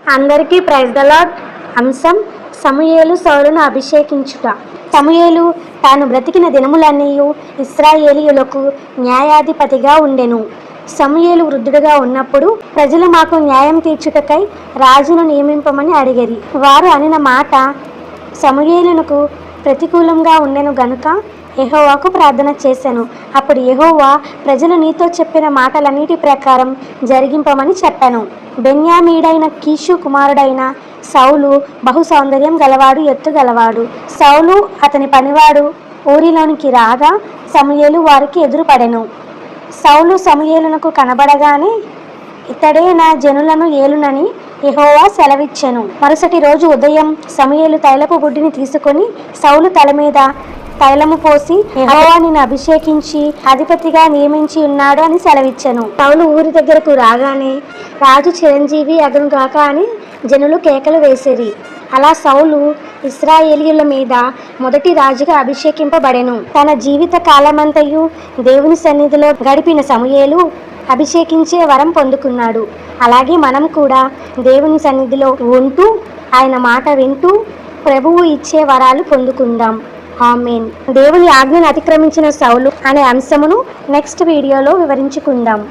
అందరికీ praise the lord. అంశం సమూయేలు సౌలును అభిషేకించుట. సమూయేలు తాను బ్రతికిన దినములన్నీయు ఇశ్రాయేలీయులకు న్యాయాధిపతిగా ఉండెను. సమూయేలు వృద్ధుడుగా ఉన్నప్పుడు ప్రజలు మాకు న్యాయం తీర్చుటకై రాజును నియమింపమని అడిగిరి. వారు అనిన మాట సమూయేలునకు ప్రతికూలంగా ఉండెను గనుక యెహోవాకు ప్రార్థన చేసెను. అప్పుడు యెహోవా ప్రజలు నీతో చెప్పిన మాటలన్నిటి ప్రకారం జరిగింపమని చెప్పెను. బెన్యామీడైన కీషు కుమారుడైన సౌలు బహు సౌందర్యం గలవాడు, ఎత్తు గలవాడు. సౌలు అతని పనివాడు ఊరిలోనికి రాగా సమూయేలు వారికి ఎదురుపడెను. సౌలు సమూయేలునకు కనబడగానే ఇతడే నా జనులను ఏలునని యెహోవా సెలవిచ్చెను. మరుసటి రోజు ఉదయం సమూయేలు తైలపు బుడ్డిని తీసుకొని సౌలు తల మీద తైలము పోసి యెహోవా నిన్ను అభిషేకించి అధిపతిగా నియమించి ఉన్నాడు అని సెలవిచ్చెను. సౌలు ఊరి దగ్గరకు రాగానే రాజు చిరంజీవి అగునుగాక అని జనులు కేకలు వేసిరి. అలా సౌలు ఇశ్రాయేలీయుల మీద మొదటి రాజుగా అభిషేకింపబడెను. తన జీవిత కాలమంతయు దేవుని సన్నిధిలో గడిపిన సమూయేలు అభిషేకించే వరం పొందుకున్నాడు. అలాగే మనం కూడా దేవుని సన్నిధిలో ఉంటూ ఆయన మాట వింటూ ప్రభువు ఇచ్చే వరాలు పొందుకుందాం. ఆమేన్. దేవుని ఆజ్ఞను అతిక్రమించిన సౌలు అనే అంశమును నెక్స్ట్ వీడియోలో వివరించుకుందాం.